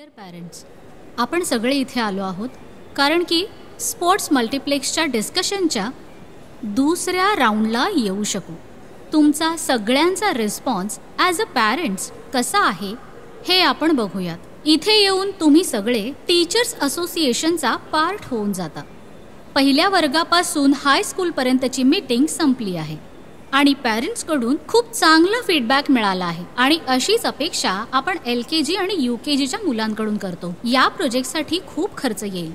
Dear parents, आपण सगळे इथे आलो आहोत कारण की स्पोर्ट्स मल्टिप्लेक्सच्या डिस्कशनच्या दुसऱ्या राऊंडला येऊ शकू. तुमचा सगळ्यांचा रिस्पॉन्स ॲज अ पॅरेंट्स कसा आहे हे आपण बघूयात. इथे येऊन तुम्ही सगळे टीचर्स असोसिएशनचा पार्ट होऊन जाता. पहिल्या वर्गापासून हायस्कूलपर्यंतची मीटिंग संपली आहे आणि पॅरेंट्सकडून खूप चांगला फीडबॅक मिळाला आहे आणि अशीच अपेक्षा आपण LKG आणि UKGच्या मुलांकडून करतो. या प्रोजेक्टसाठी खूप खर्च येईल.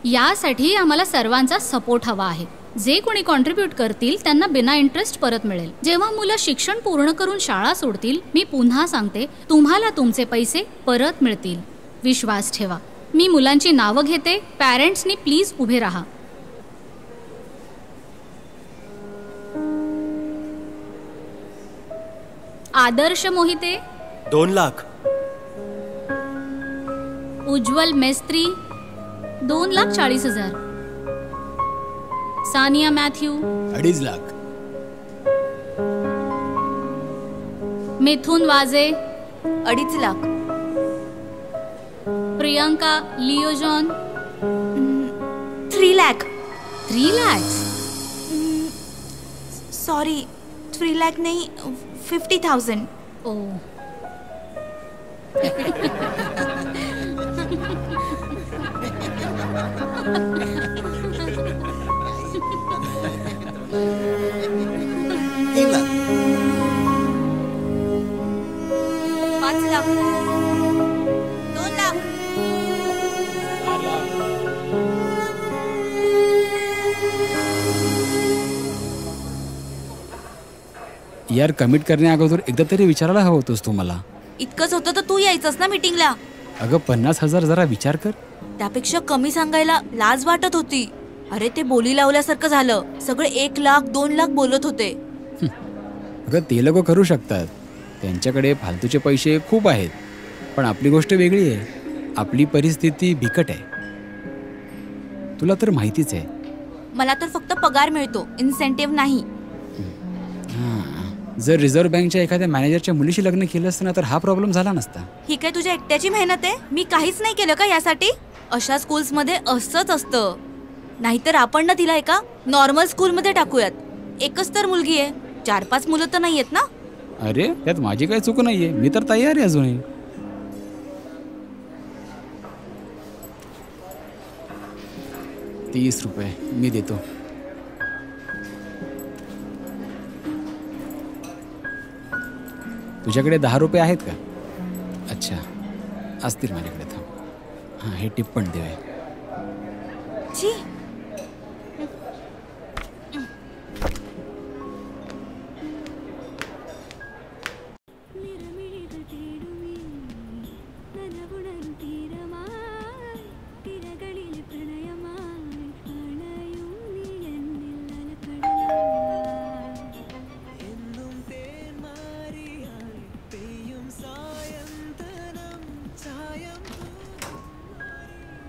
यासाठी आम्हाला सर्वांचा सपोर्ट हवा आहे. जे कोणी कॉन्ट्रीब्यूट करतील त्यांना बिना इंटरेस्ट परत मिळेल. जेव्हा मुलं शिक्षण पूर्ण करून शाळा सोडतील, मी पुन्हा सांगते, तुम्हाला तुमचे पैसे परत मिळतील. विश्वास ठेवा. मी मुलांची नावं घेते. पॅरेंट्सनी प्लीज उभे राहा. आदर्श मोहिते 2 लाख. उज्ज्वल मेस्त्री 2,40,000. सानिया मॅथ्यू 2.5 लाख. मिथुन वाजे 2.5 लाख. प्रियंका लिओजॉन 3 लाख. 3 लाख. सॉरी, 3 लाख नहीं, 50,000. ओ तीन लाख. 5 लाख. 2 लाख. यार, कमिट करण्या अगोदर एकदा तरी विचारायला हवं होतंस तू मला. इतकंच होतं तर तू यायचंस ना मीटिंगला. अगं 50,000 जरा विचार कर. त्यापेक्षा कमी सांगायला लाज वाटत होती. अरे ते बोली लावल्यासारखं झालं. सगळे 1 लाख 2 लाख बोलत होते. अगं ते लोक करू शकतात. त्यांच्याकडे फालतूचे पैसे खूप आहेत. पण आपली गोष्ट वेगळी आहे. आपली परिस्थिती बिकट आहे. तुला तर माहितीच आहे. मला तर फक्त पगार मिळतो, इन्सेंटिव्ह नाही. जर रिझर्व्ह बँकच्या एखाद्या मॅनेजरच्या मुलीशी लग्न केलं असतं ना तर हा प्रॉब्लेम झाला नसता. ही काय तुझ्या एकट्याची मेहनत आहे? मी काहीच नाही केलं का यासाठी? अशा स्कूल्समध्ये असंच असतं. नाहीतर आपण ना तिला एका नॉर्मल स्कूलमध्ये टाकूयात. एकच तर मुलगी आहे, 4-5 मुलं तर नाही आहेत ना. अरे त्यात माझी काही चूक नाहीये. मी तर तयार आहे अजूनही. ₹30 मी देतो. तुझ्याकडे ₹10 आहेत का? अच्छा, असतील माझ्याकडे. थांब. हां, हे टिप पण देऊया. छी.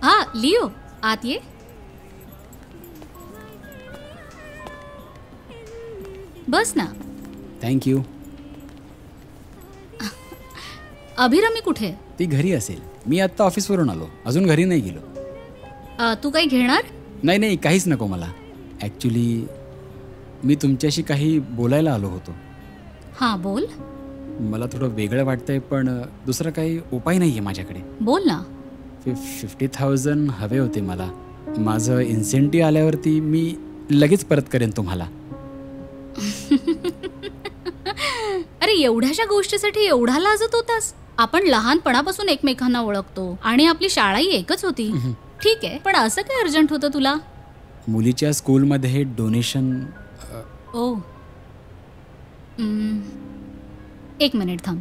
हा लिओ, आत ये. बस ना. थँक्यू. अभिरामी कुठे? ती घरी असेल. मी आत्ता ऑफिसवरून आलो. अजून घरी नाही गेलो. तू काही घेणार? नाही, काहीच नको मला. ॲक्च्युली मी तुमच्याशी काही बोलायला आलो होतो. हां बोल. मला थोडं वेगळं वाटतंय पण दुसरा काही उपाय नाही आहे माझ्याकडे. बोल ना. 50,000 हवे होते मला. माझं इन्सेंटिव्ह आल्यावरती मी लगेच परत करेन तुम्हाला. अरे एवढ्याशा गोष्टीसाठी एवढा लाजत होतास? आपण लहानपणापासून एकमेकांना ओळखतो आणि आपली शाळाही एकच होती. ठीक आहे, पण असं काय अर्जंट होतं तुला? मुलीच्या स्कूलमध्ये डोनेशन. ओ 1 मिनिट थांब.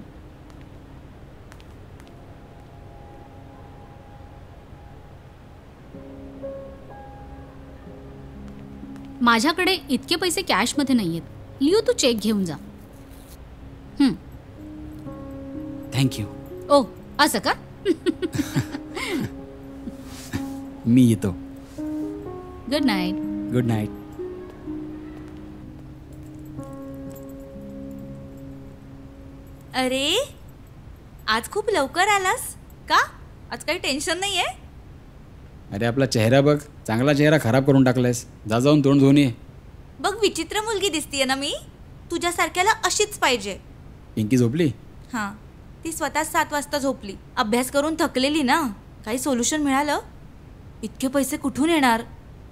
माझ्याकडे इतके पैसे कॅशमध्ये नाही आहेत. लिओ, तू चेक घेऊन जा. थँक्यू. ओ असं का? मी येतो. Good night. Good night. अरे आज खूप लवकर आलास का? आज काही टेन्शन नाहीये? अरे आपला चेहरा बघ, चांगला चेहरा खराब करून टाकलायस. जा जाऊन तोंड धुवून ये. बघ विचित्र मुलगी दिसतीये ना मी. तुझ्यासारख्याला अशीच पाहिजे. पिंकी झोपली? हां, ती स्वतः 7 वाजता झोपली. अभ्यास करून थकलेली ना. काही सोल्युशन मिळालं? इतके पैसे कुठून येणार?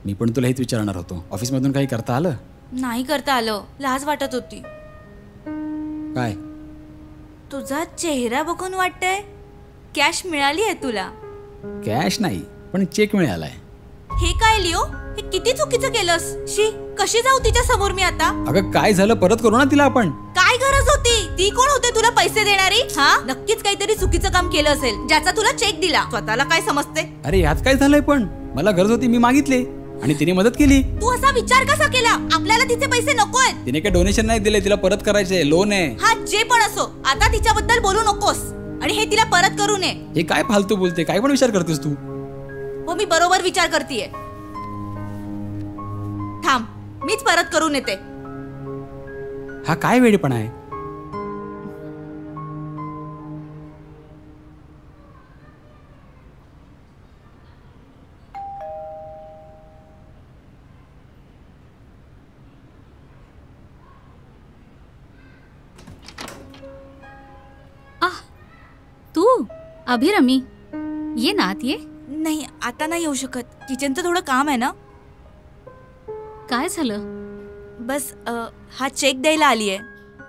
मी पण तुला हेच विचारणार होतो. ऑफिसमधून काही करता आलं? नाही करता आलं. लाज वाटत होती. काय? तुझा चेहरा बघून वाटतंय कॅश मिळाली आहे तुला. कॅश नाही, पण चेक मिळालाय. हे काय लिओ? हे किती चुकीचं केलंस. शी, कशी जाऊ तिच्या समोर मी आता? अगं काय झालं, परत करू ना तिला आपण. काय गरज होती? ती कोण होते तुला पैसे देणारी? हा, नक्कीच काहीतरी चुकीचं काम केलं असेल ज्याचा तुला चेक दिला. स्वतःला काय समजते? अरे यात काय झालंय, पण मला गरज होती, मी मागितले आणि तिने मदत केली. तू असा विचार कसा केला? आपल्याला तिचे पैसे नकोयत. तिने काही डोनेशन नाही दिले, तिला परत करायचंय, लोन आहे. हा, जे पण असो, आता तिच्याबद्दल बोलू नकोस आणि हे तिला परत करू नये. हे काय फालतू बोलते, काय पण विचार करतेस तू. हो, मी बरोबर विचार करतेय. थांब, मीच परत करून येते. हा काय वेडेपणा आहे. तू अभिरमी, ये ना आत ये. नाही, आता नाही येऊ शकत. किचनचं थोडं काम आहे ना. काय झालं? बस हा चेक द्यायला आलीये.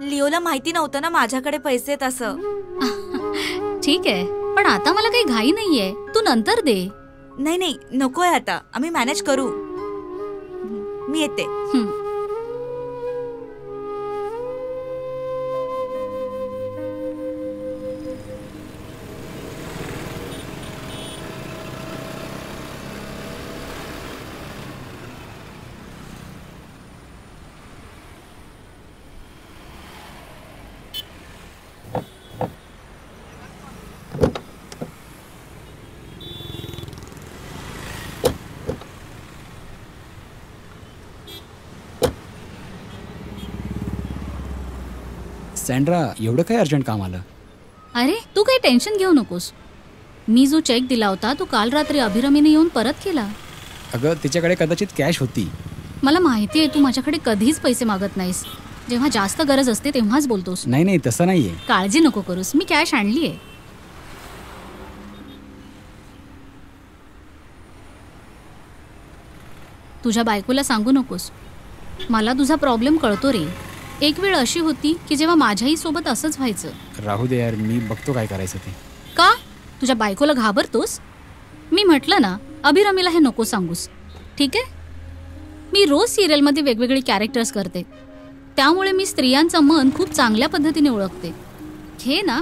लिओला माहिती नव्हतं ना माझ्याकडे पैसे आहेत असं. ठीक आहे, पण आता मला काही घाई नाहीये, तू नंतर दे. नाही नाही, नकोय आता. आम्ही मॅनेज करू. मी येते. सँड्रा, एवढं काय अर्जंट काम आलं? अरे तू काही टेन्शन घेऊ नकोस. मी जो चेक दिला होता तो काल रात्री अभिरमीने येऊन परत केला. अगं तिच्याकडे कदाचित कॅश होती. मला माहिती आहे तू माझ्याकडे कधीच पैसे मागत नाहीस. जेव्हा जास्त गरज असते तेव्हाच बोलतोस. नाही नाही, तसं नाहीये. काळजी नको करूस, मी कॅश आणली आहे. तुझ्या बायकोला सांगू नकोस. मला तुझा प्रॉब्लेम कळतो रे. एक वेळ अशी होती की जेव्हा माझ्याही सोबत असंच व्हायचं. राहू दे यार, मी बघतो काय करायचं ते. का? तुझ्या बायकोला घाबरतोस? मी म्हटलं ना अभिरमीला हे नको सांगूस, ठीक आहे? मी रोज सिरियलमध्ये वेगवेगळे कॅरेक्टर्स करते, त्यामुळे मी स्त्रियांचं मन खूप चांगल्या पद्धतीने ओळखते. घे ना,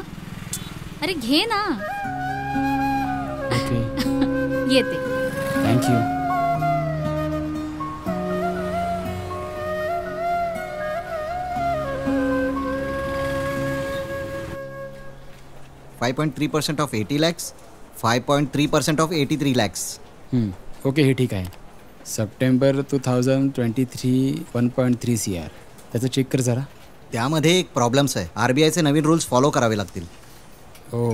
अरे घे ना. ओके. येते. Thank you. .3% of 80 lakhs, 5.3% of 83 lakhs. Okay, हे ठीक आहे. September 2023 1.3 CR. त्याचं चेक कर जरा. त्यामध्ये एक प्रॉब्लेम्स आहे. RBIचे नवीन रूल्स फॉलो करावे लागतील. ओ.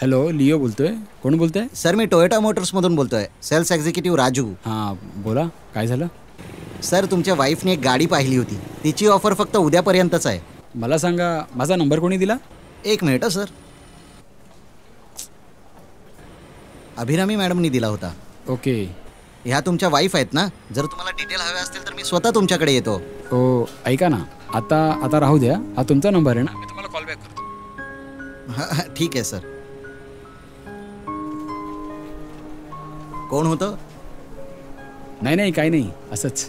हॅलो, लिओ बोलतोय. कोण बोलतोय? सर, मी टोयोटा मोटर्समधून बोलतोय. Sales executive Raju. हां बोला, काय झालं? सर, तुमच्या वाईफने एक गाडी पाहिली होती. तिची ऑफर फक्त उद्यापर्यंतच आहे. मला सांगा, माझा नंबर कोणी दिला? एक मिनिट सर. अभिरामी मॅडमनी दिला होता. ओके. ह्या तुमच्या वाईफ आहेत ना? जर तुम्हाला डिटेल हवे असतील तर मी स्वतः तुमच्याकडे येतो. हो, ऐका ना, आता राहू द्या. हा तुमचा नंबर आहे ना? मी तुम्हाला कॉल बॅक करतो. हां ठीक आहे सर. कोण होतं? नाही काही नाही, असंच.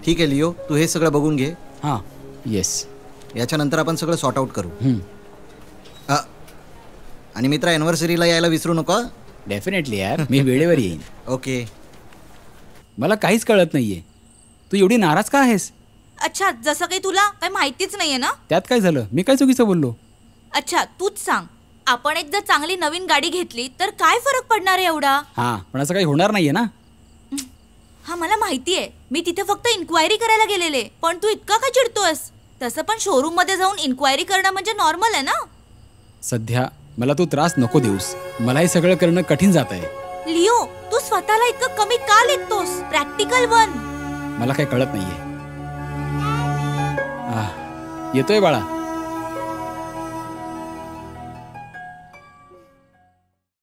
ठीक आहे लिओ, तू हे सगळं बघून घे. हां, येस. याच्यानंतर आपण सगळं सॉर्ट आउट करू. हं. आणि मित्रा, एनिव्हर्सरीला यायला विसरू नका. डेफिनेटली यार, मी वेळेवर येईन. ओके. मला काहीच कळत नाहीये, तू एवढी नाराज का आहेस? अच्छा, जसं काही तुला काही माहितीच नाहीये ना? त्यात काय झालं? मी काय चुकीचं बोललो? अच्छा, तूच सांग. आपण एक जर चांगली नवीन गाडी घेतली तर काय फरक पडणार आहे एवढा? हां, पण असं काही होणार नाहीये ना? हा, मला माहिती आहे. मी तिथे फक्त इन्क्वायरी करायला गेलेले. पण तू इतका का चिडतोस? तसं पण शोरूम मध्ये जाऊन इन्क्वायरी करणं म्हणजे नॉर्मल आहे ना. सध्या मला तू त्रास नको देऊस. मला हे सगळं करणं कठीण जात आहे. लिओ, तू स्वतःला इतकं कमी का लेखतोस? प्रॅक्टिकल बन. मला काही कळत नाहीये. येतोय बाळा.